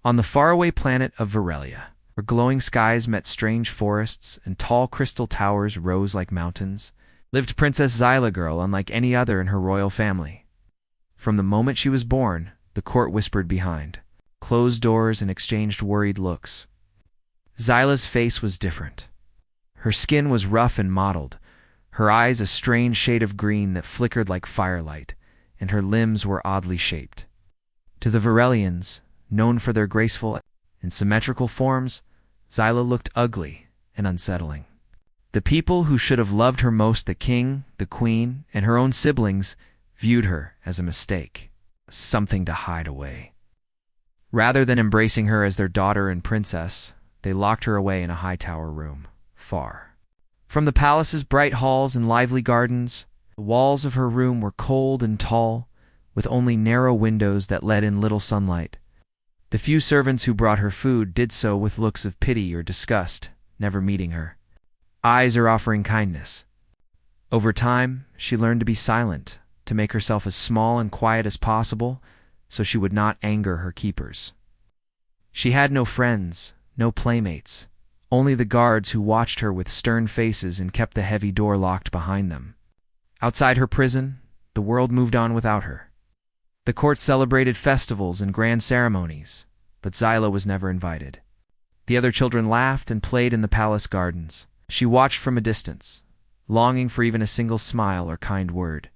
On the faraway planet of Varelia, where glowing skies met strange forests and tall crystal towers rose like mountains, lived Princess Zyla Girl unlike any other in her royal family. From the moment she was born, the court whispered behind closed doors and exchanged worried looks. Zyla's face was different. Her skin was rough and mottled, her eyes a strange shade of green that flickered like firelight, and her limbs were oddly shaped. To the Varelians, known for their graceful and symmetrical forms, Zyla looked ugly and unsettling. The people who should have loved her most, the king, the queen, and her own siblings, viewed her as a mistake, something to hide away. Rather than embracing her as their daughter and princess, they locked her away in a high-tower room, far from the palace's bright halls and lively gardens. The walls of her room were cold and tall, with only narrow windows that let in little sunlight. The few servants who brought her food did so with looks of pity or disgust, never meeting her eyes or offering kindness. Over time, she learned to be silent, to make herself as small and quiet as possible, so she would not anger her keepers. She had no friends, no playmates, only the guards who watched her with stern faces and kept the heavy door locked behind them. Outside her prison, the world moved on without her. The court celebrated festivals and grand ceremonies, but Zyla was never invited. The other children laughed and played in the palace gardens. She watched from a distance, longing for even a single smile or kind word.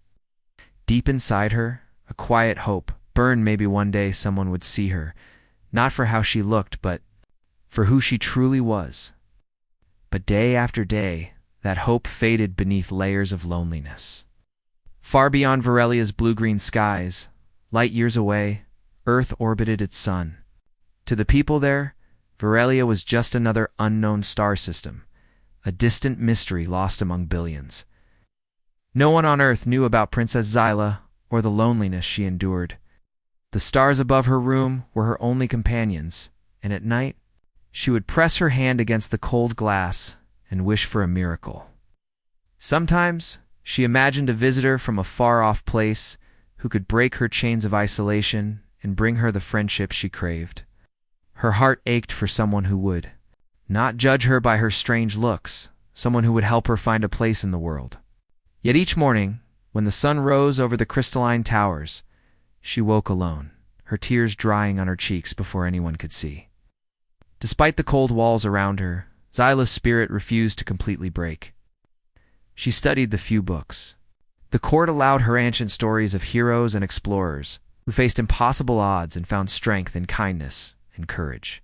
Deep inside her, a quiet hope burned. Maybe one day someone would see her, not for how she looked, but for who she truly was. But day after day, that hope faded beneath layers of loneliness. Far beyond Varelia's blue-green skies, light years away, Earth orbited its sun. To the people there, Varelia was just another unknown star system, a distant mystery lost among billions. No one on Earth knew about Princess Zyla or the loneliness she endured. The stars above her room were her only companions, and at night, she would press her hand against the cold glass and wish for a miracle. Sometimes, she imagined a visitor from a far-off place who could break her chains of isolation and bring her the friendship she craved. Her heart ached for someone who would not judge her by her strange looks, someone who would help her find a place in the world. Yet each morning, when the sun rose over the crystalline towers, she woke alone, her tears drying on her cheeks before anyone could see. Despite the cold walls around her, Zyla's spirit refused to completely break. She studied the few books. The court allowed her ancient stories of heroes and explorers who faced impossible odds and found strength in kindness and courage.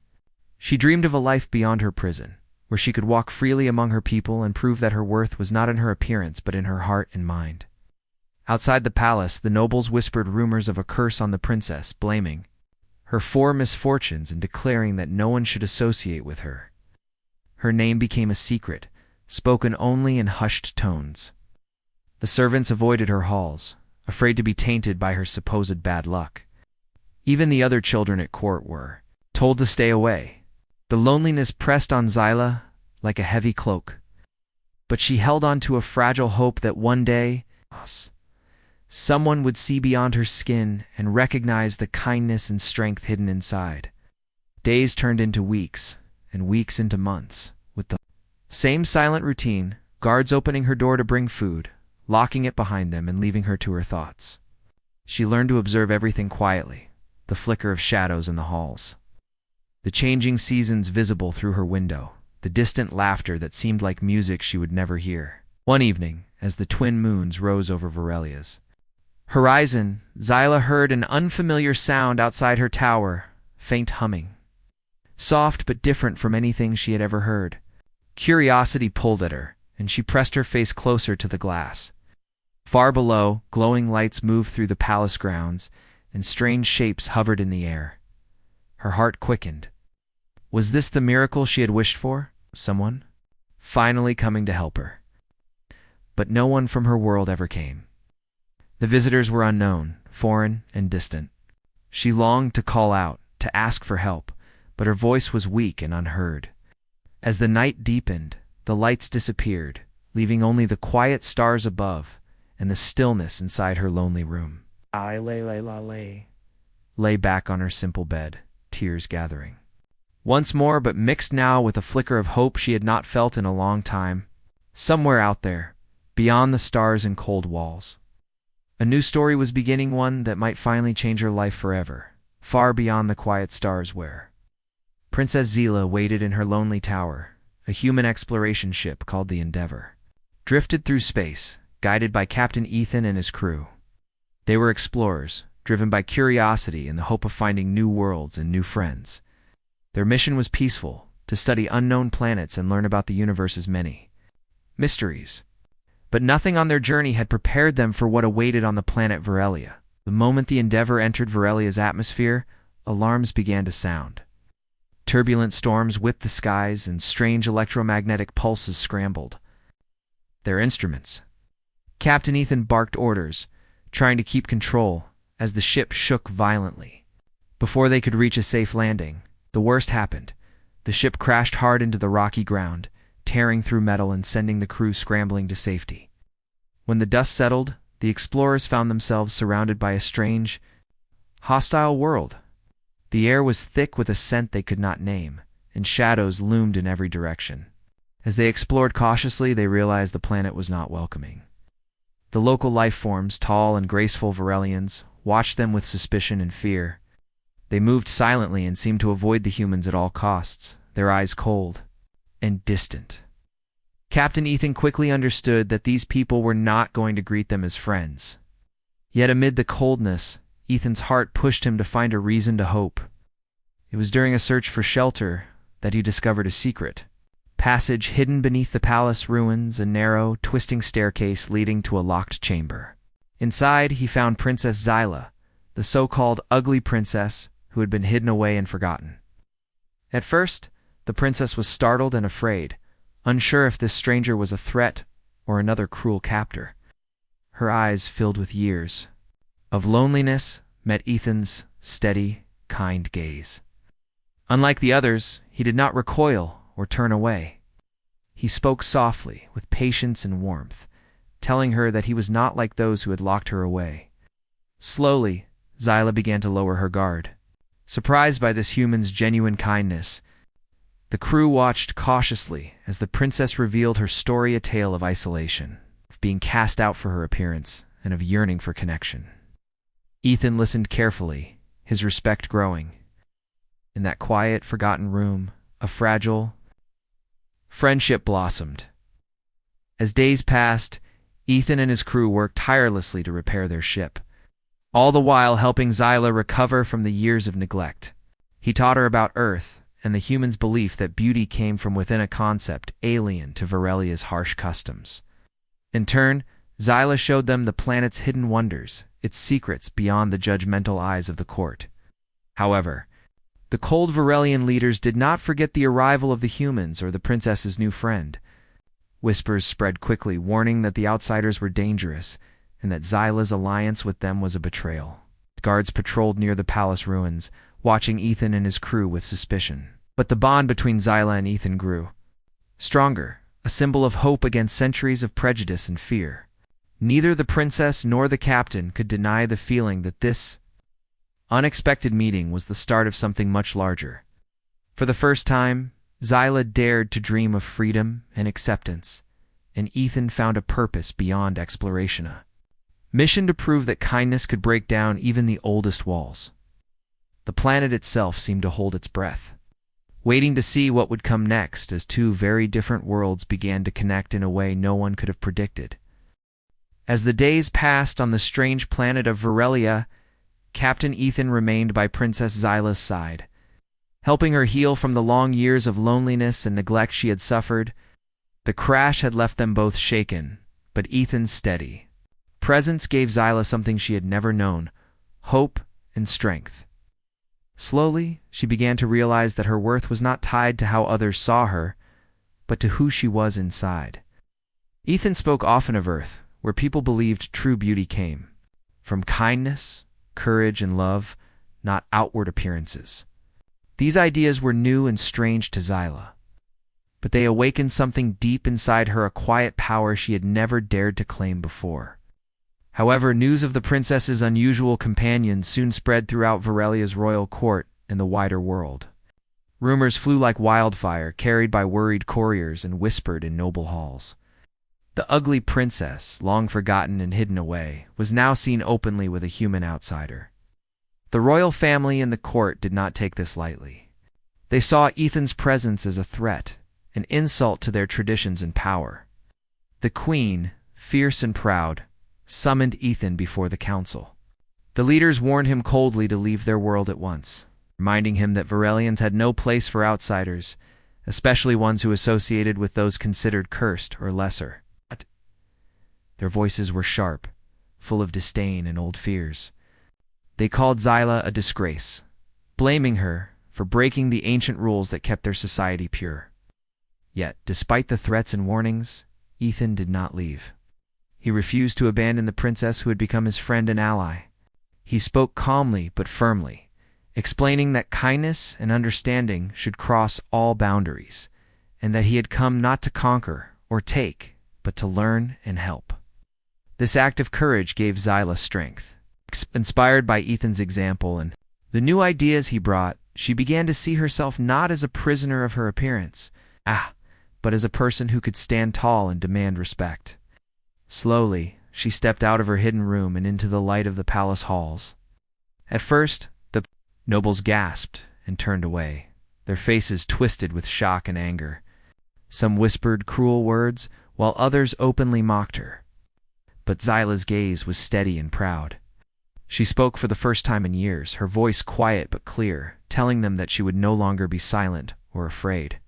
She dreamed of a life beyond her prison, where she could walk freely among her people and prove that her worth was not in her appearance but in her heart and mind. Outside the palace, the nobles whispered rumors of a curse on the princess, blaming her for misfortunes and declaring that no one should associate with her. Her name became a secret, spoken only in hushed tones. The servants avoided her halls, afraid to be tainted by her supposed bad luck. Even the other children at court were told to stay away. The loneliness pressed on Zyla like a heavy cloak. But she held on to a fragile hope that one day someone would see beyond her skin and recognize the kindness and strength hidden inside. Days turned into weeks, and weeks into months, with the same silent routine, guards opening her door to bring food, locking it behind them and leaving her to her thoughts. She learned to observe everything quietly, the flicker of shadows in the halls, the changing seasons visible through her window, the distant laughter that seemed like music she would never hear. One evening, as the twin moons rose over Varelia's horizon, Zyla heard an unfamiliar sound outside her tower, faint humming. Soft but different from anything she had ever heard. Curiosity pulled at her, and she pressed her face closer to the glass. Far below, glowing lights moved through the palace grounds, and strange shapes hovered in the air. Her heart quickened. Was this the miracle she had wished for? Someone finally coming to help her. But no one from her world ever came. The visitors were unknown, foreign, and distant. She longed to call out, to ask for help, but her voice was weak and unheard. As the night deepened, the lights disappeared, leaving only the quiet stars above and the stillness inside her lonely room. Lay back on her simple bed, tears gathering. Once more, but mixed now with a flicker of hope she had not felt in a long time. Somewhere out there, beyond the stars and cold walls, a new story was beginning, one that might finally change her life forever, far beyond the quiet stars where Princess Zila waited in her lonely tower. A human exploration ship called the Endeavor drifted through space, guided by Captain Ethan and his crew. They were explorers, driven by curiosity and the hope of finding new worlds and new friends. Their mission was peaceful, to study unknown planets and learn about the universe's many mysteries. But nothing on their journey had prepared them for what awaited on the planet Varelia. The moment the Endeavor entered Varelia's atmosphere, alarms began to sound. Turbulent storms whipped the skies, and strange electromagnetic pulses scrambled their instruments. Captain Ethan barked orders, trying to keep control, as the ship shook violently. Before they could reach a safe landing, the worst happened. The ship crashed hard into the rocky ground, tearing through metal and sending the crew scrambling to safety. When the dust settled, the explorers found themselves surrounded by a strange, hostile world. The air was thick with a scent they could not name, and shadows loomed in every direction. As they explored cautiously, they realized the planet was not welcoming. The local life forms, tall and graceful Varelians, watched them with suspicion and fear. They moved silently and seemed to avoid the humans at all costs, their eyes cold and distant. Captain Ethan quickly understood that these people were not going to greet them as friends. Yet amid the coldness, Ethan's heart pushed him to find a reason to hope. It was during a search for shelter that he discovered a secret passage hidden beneath the palace ruins, a narrow, twisting staircase leading to a locked chamber. Inside, he found Princess Zila, the so-called ugly princess who had been hidden away and forgotten. At first, the princess was startled and afraid, unsure if this stranger was a threat or another cruel captor. Her eyes filled with years of loneliness met Ethan's steady, kind gaze. Unlike the others, he did not recoil or turn away. He spoke softly, with patience and warmth, telling her that he was not like those who had locked her away. Slowly, Zila began to lower her guard. Surprised by this human's genuine kindness, the crew watched cautiously as the princess revealed her story, a tale of isolation, of being cast out for her appearance, and of yearning for connection. Ethan listened carefully, his respect growing. In that quiet, forgotten room, a fragile friendship blossomed. As days passed, Ethan and his crew worked tirelessly to repair their ship, all the while helping Zila recover from the years of neglect. He taught her about Earth and the humans' belief that beauty came from within, a concept alien to Varelia's harsh customs. In turn, Zila showed them the planet's hidden wonders, its secrets beyond the judgmental eyes of the court. However, the cold Varelian leaders did not forget the arrival of the humans or the princess's new friend. Whispers spread quickly, warning that the outsiders were dangerous and that Zila's alliance with them was a betrayal. Guards patrolled near the palace ruins, watching Ethan and his crew with suspicion. But the bond between Zila and Ethan grew stronger, a symbol of hope against centuries of prejudice and fear. Neither the princess nor the captain could deny the feeling that this unexpected meeting was the start of something much larger. For the first time, Zila dared to dream of freedom and acceptance, and Ethan found a purpose beyond exploration, a mission to prove that kindness could break down even the oldest walls. The planet itself seemed to hold its breath, waiting to see what would come next as two very different worlds began to connect in a way no one could have predicted. As the days passed on the strange planet of Varelia, Captain Ethan remained by Princess Zila's side, helping her heal from the long years of loneliness and neglect she had suffered. The crash had left them both shaken, but Ethan's steady presence gave Zila something she had never known: hope and strength. Slowly, she began to realize that her worth was not tied to how others saw her, but to who she was inside. Ethan spoke often of Earth, where people believed true beauty came from kindness, courage, and love, not outward appearances. These ideas were new and strange to Zila, but they awakened something deep inside her, a quiet power she had never dared to claim before. However, news of the princess's unusual companion soon spread throughout Varelia's royal court, and the wider world. Rumors flew like wildfire, carried by worried couriers and whispered in noble halls. The ugly princess, long forgotten and hidden away, was now seen openly with a human outsider. The royal family and the court did not take this lightly. They saw Ethan's presence as a threat, an insult to their traditions and power. The queen, fierce and proud, summoned Ethan before the council. The leaders warned him coldly to leave their world at once, reminding him that Varelians had no place for outsiders, especially ones who associated with those considered cursed or lesser. Their voices were sharp, full of disdain and old fears. They called Xyla a disgrace, blaming her for breaking the ancient rules that kept their society pure. Yet, despite the threats and warnings, Ethan did not leave. He refused to abandon the princess who had become his friend and ally. He spoke calmly but firmly, explaining that kindness and understanding should cross all boundaries, and that he had come not to conquer or take, but to learn and help. This act of courage gave Xyla strength. Inspired by Ethan's example and the new ideas he brought, she began to see herself not as a prisoner of her appearance, but as a person who could stand tall and demand respect. Slowly, she stepped out of her hidden room and into the light of the palace halls. At first, the nobles gasped and turned away, their faces twisted with shock and anger. Some whispered cruel words, while others openly mocked her. But Xyla's gaze was steady and proud. She spoke for the first time in years, her voice quiet but clear, telling them that she would no longer be silent or afraid.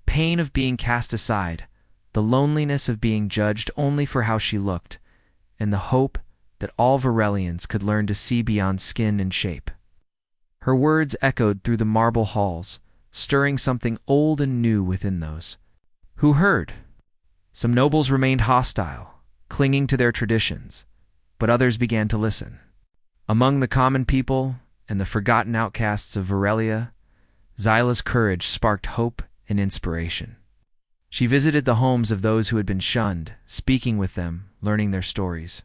Pain of being cast aside, the loneliness of being judged only for how she looked, and the hope that all Varelians could learn to see beyond skin and shape. Her words echoed through the marble halls, stirring something old and new within those who heard. Some nobles remained hostile, clinging to their traditions, but others began to listen. Among the common people and the forgotten outcasts of Varelia, Xyla's courage sparked hope and inspiration. She visited the homes of those who had been shunned, speaking with them, learning their stories,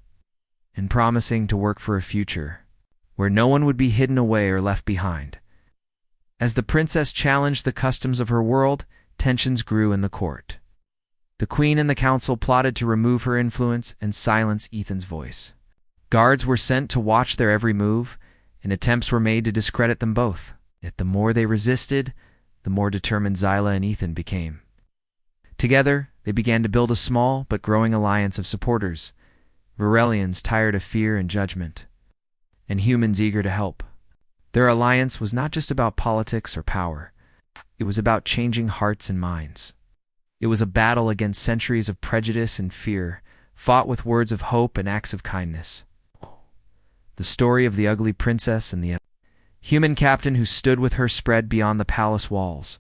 and promising to work for a future where no one would be hidden away or left behind. As the princess challenged the customs of her world, tensions grew in the court. The queen and the council plotted to remove her influence and silence Ethan's voice. Guards were sent to watch their every move, and attempts were made to discredit them both. Yet the more they resisted, the more determined Xyla and Ethan became. Together, they began to build a small but growing alliance of supporters, Varelians tired of fear and judgment, and humans eager to help. Their alliance was not just about politics or power. It was about changing hearts and minds. It was a battle against centuries of prejudice and fear, fought with words of hope and acts of kindness. The story of the ugly princess and the human captain who stood with her spread beyond the palace walls.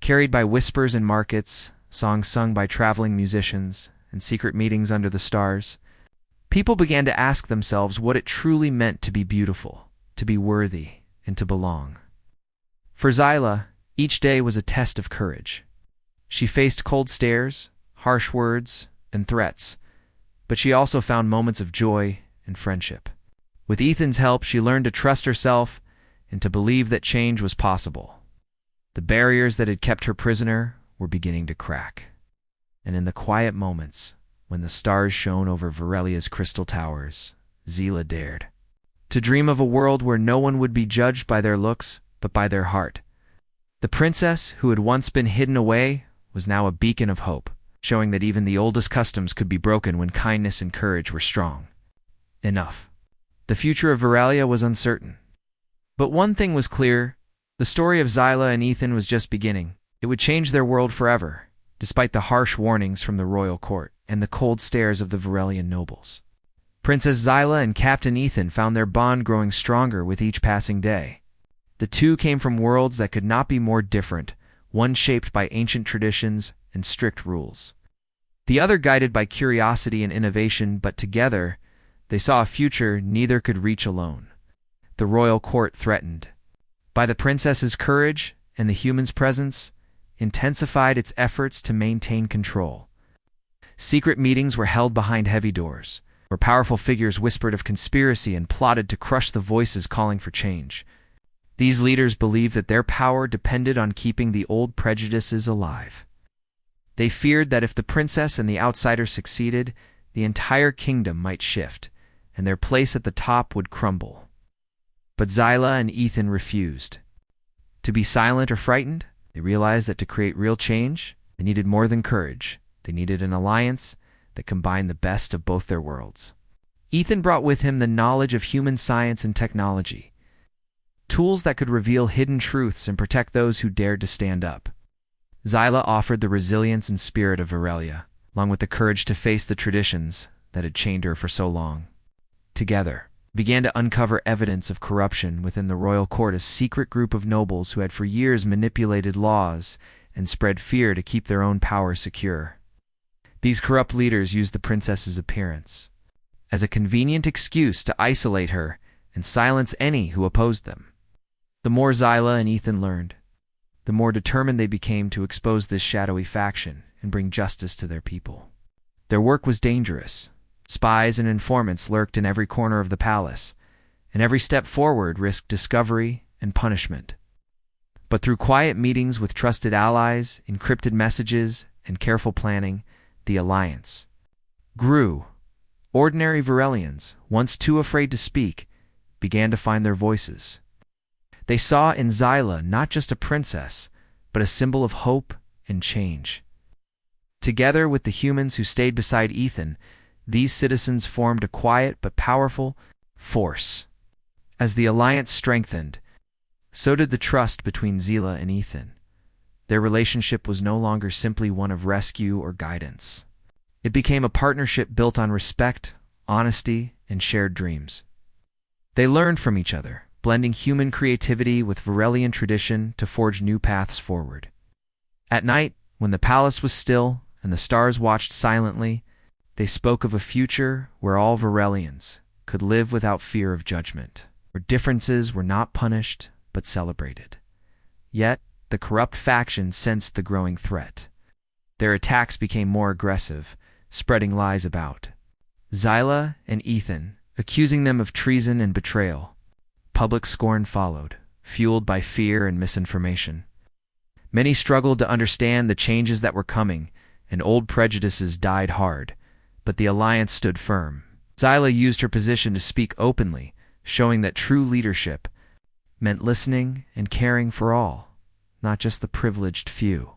Carried by whispers in markets, songs sung by traveling musicians, and secret meetings under the stars, people began to ask themselves what it truly meant to be beautiful, to be worthy, and to belong. For Xyla, each day was a test of courage. She faced cold stares, harsh words, and threats, but she also found moments of joy and friendship. With Ethan's help, she learned to trust herself and to believe that change was possible. The barriers that had kept her prisoner were beginning to crack. And in the quiet moments, when the stars shone over Varelia's crystal towers, Xyla dared to dream of a world where no one would be judged by their looks, but by their heart. The princess, who had once been hidden away, was now a beacon of hope, showing that even the oldest customs could be broken when kindness and courage were strong enough. The future of Varelia was uncertain. But one thing was clear: the story of Xyla and Ethan was just beginning. It would change their world forever, despite the harsh warnings from the royal court and the cold stares of the Varelian nobles. Princess Xyla and Captain Ethan found their bond growing stronger with each passing day. The two came from worlds that could not be more different, one shaped by ancient traditions and strict rules, the other guided by curiosity and innovation, but together they saw a future neither could reach alone. The royal court threatened by the princess's courage and the human's presence intensified its efforts to maintain control. Secret meetings were held behind heavy doors, where powerful figures whispered of conspiracy and plotted to crush the voices calling for change. These leaders believed that their power depended on keeping the old prejudices alive. They feared that if the princess and the outsider succeeded, the entire kingdom might shift, and their place at the top would crumble. But Zyla and Ethan refused. To be silent or frightened, they realized that to create real change, they needed more than courage. They needed an alliance that combined the best of both their worlds. Ethan brought with him the knowledge of human science and technology, tools that could reveal hidden truths and protect those who dared to stand up. Zyla offered the resilience and spirit of Virelia, along with the courage to face the traditions that had chained her for so long. Together, began to uncover evidence of corruption within the royal court, a secret group of nobles who had for years manipulated laws and spread fear to keep their own power secure. These corrupt leaders used the princess's appearance as a convenient excuse to isolate her and silence any who opposed them. The more Zyla and Ethan learned, the more determined they became to expose this shadowy faction and bring justice to their people. Their work was dangerous. Spies and informants lurked in every corner of the palace, and every step forward risked discovery and punishment. But through quiet meetings with trusted allies, encrypted messages, and careful planning, the alliance grew. Ordinary Virelians, once too afraid to speak, began to find their voices. They saw in Zyla not just a princess, but a symbol of hope and change. Together with the humans who stayed beside Ethan, these citizens formed a quiet but powerful force. As the alliance strengthened, so did the trust between Zyla and Ethan. Their relationship was no longer simply one of rescue or guidance. It became a partnership built on respect, honesty, and shared dreams. They learned from each other, blending human creativity with Virelian tradition to forge new paths forward. At night, when the palace was still and the stars watched silently, they spoke of a future where all Virelians could live without fear of judgment, where differences were not punished but celebrated. Yet, the corrupt faction sensed the growing threat. Their attacks became more aggressive, spreading lies about Zyla and Ethan, accusing them of treason and betrayal. Public scorn followed, fueled by fear and misinformation. Many struggled to understand the changes that were coming, and old prejudices died hard, but the alliance stood firm. Zyla used her position to speak openly, showing that true leadership meant listening and caring for all, not just the privileged few.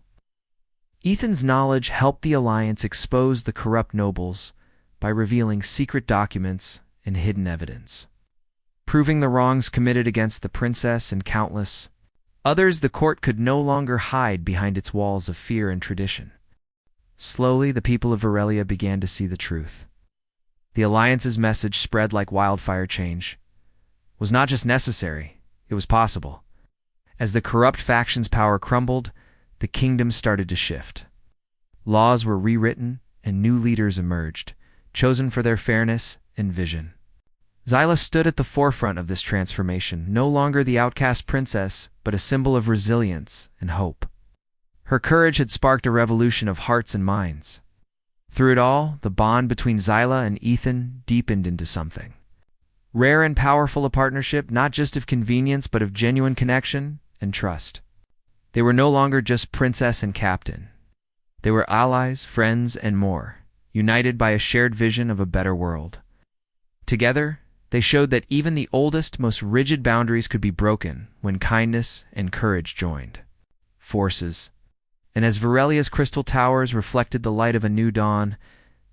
Ethan's knowledge helped the alliance expose the corrupt nobles by revealing secret documents and hidden evidence, proving the wrongs committed against the princess and countless others. The court could no longer hide behind its walls of fear and tradition. Slowly, the people of Virelia began to see the truth. The alliance's message spread like wildfire. Change was not just necessary, it was possible. As the corrupt faction's power crumbled, the kingdom started to shift. Laws were rewritten, and new leaders emerged, chosen for their fairness and vision. Zyla stood at the forefront of this transformation, no longer the outcast princess, but a symbol of resilience and hope. Her courage had sparked a revolution of hearts and minds. Through it all, the bond between Zyla and Ethan deepened into something rare and powerful, a partnership not just of convenience but of genuine connection and trust. They were no longer just princess and captain. They were allies, friends, and more, united by a shared vision of a better world. Together, they showed that even the oldest, most rigid boundaries could be broken when kindness and courage joined forces. And as Virelia's crystal towers reflected the light of a new dawn,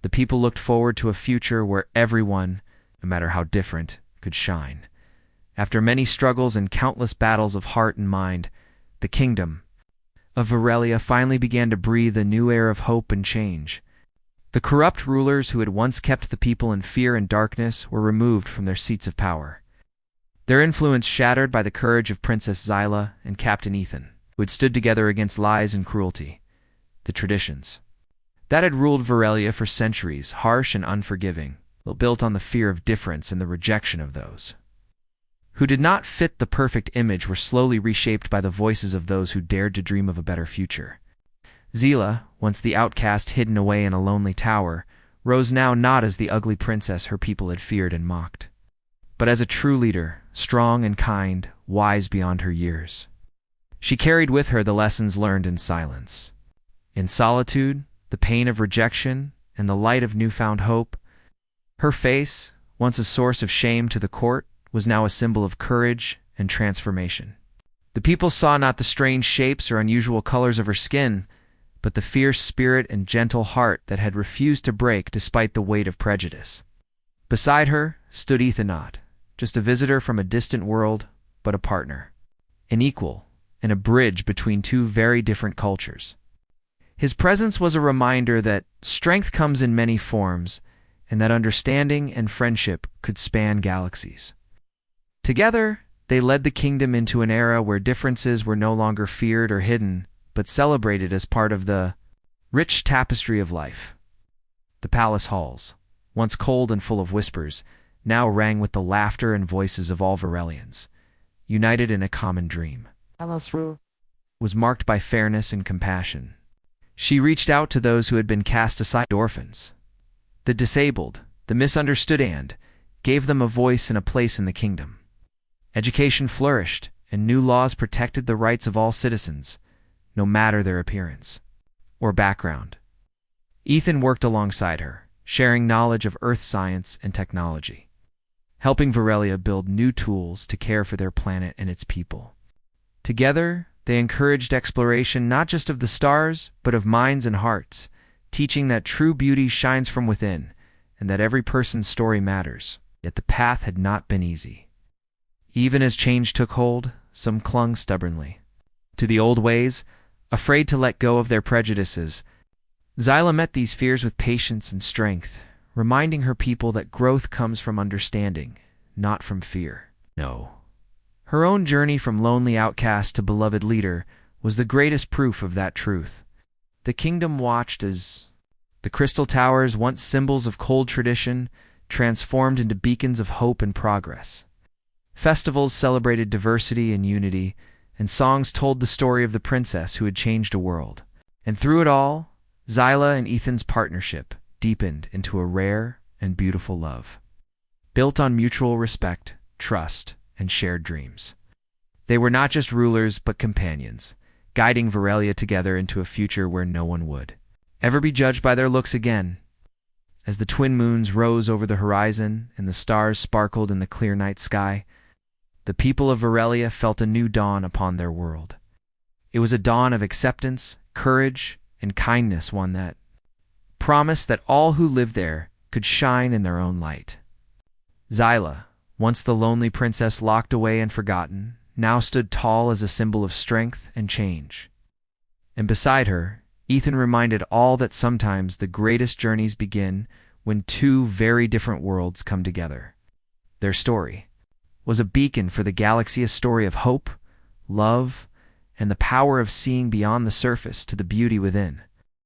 the people looked forward to a future where everyone, no matter how different, could shine. After many struggles and countless battles of heart and mind, the kingdom of Virelia finally began to breathe a new air of hope and change. The corrupt rulers who had once kept the people in fear and darkness were removed from their seats of power, their influence shattered by the courage of Princess Zyla and Captain Ethan, who had stood together against lies and cruelty. The traditions that had ruled Virelia for centuries, harsh and unforgiving, built on the fear of difference and the rejection of those who did not fit the perfect image, were slowly reshaped by the voices of those who dared to dream of a better future. Zyla, once the outcast hidden away in a lonely tower, rose now not as the ugly princess her people had feared and mocked, but as a true leader, strong and kind, wise beyond her years. She carried with her the lessons learned in silence. In solitude, the pain of rejection, and the light of newfound hope. Her face, once a source of shame to the court, was now a symbol of courage and transformation. The people saw not the strange shapes or unusual colors of her skin, but the fierce spirit and gentle heart that had refused to break despite the weight of prejudice. Beside her stood Ethanot, just a visitor from a distant world, but a partner, an equal, and a bridge between two very different cultures. His presence was a reminder that strength comes in many forms, and that understanding and friendship could span galaxies. Together, they led the kingdom into an era where differences were no longer feared or hidden, but celebrated as part of the rich tapestry of life. The palace halls, once cold and full of whispers, now rang with the laughter and voices of all Varelians, united in a common dream. Was marked by fairness and compassion. She reached out to those who had been cast aside, orphans, the disabled, the misunderstood, and gave them a voice and a place in the kingdom. Education flourished, and new laws protected the rights of all citizens, no matter their appearance or background. Ethan worked alongside her, sharing knowledge of earth science and technology, helping Varelia build new tools to care for their planet and its people. Together, they encouraged exploration not just of the stars, but of minds and hearts, teaching that true beauty shines from within and that every person's story matters. Yet the path had not been easy. Even as change took hold, some clung stubbornly to the old ways, afraid to let go of their prejudices. Zyla met these fears with patience and strength, reminding her people that growth comes from understanding, not from fear. No. Her own journey from lonely outcast to beloved leader was the greatest proof of that truth. The kingdom watched as the crystal towers, once symbols of cold tradition, transformed into beacons of hope and progress. Festivals celebrated diversity and unity, and songs told the story of the princess who had changed a world. And through it all, Zyla and Ethan's partnership deepened into a rare and beautiful love, built on mutual respect, trust, and shared dreams. They were not just rulers, but companions, guiding Varelia together into a future where no one would ever be judged by their looks again. As the twin moons rose over the horizon and the stars sparkled in the clear night sky, the people of Varelia felt a new dawn upon their world. It was a dawn of acceptance, courage, and kindness, one that promised that all who lived there could shine in their own light. Zyla, once the lonely princess locked away and forgotten, now stood tall as a symbol of strength and change. And beside her, Ethan reminded all that sometimes the greatest journeys begin when two very different worlds come together. Their story was a beacon for the galaxy, a story of hope, love, and the power of seeing beyond the surface to the beauty within.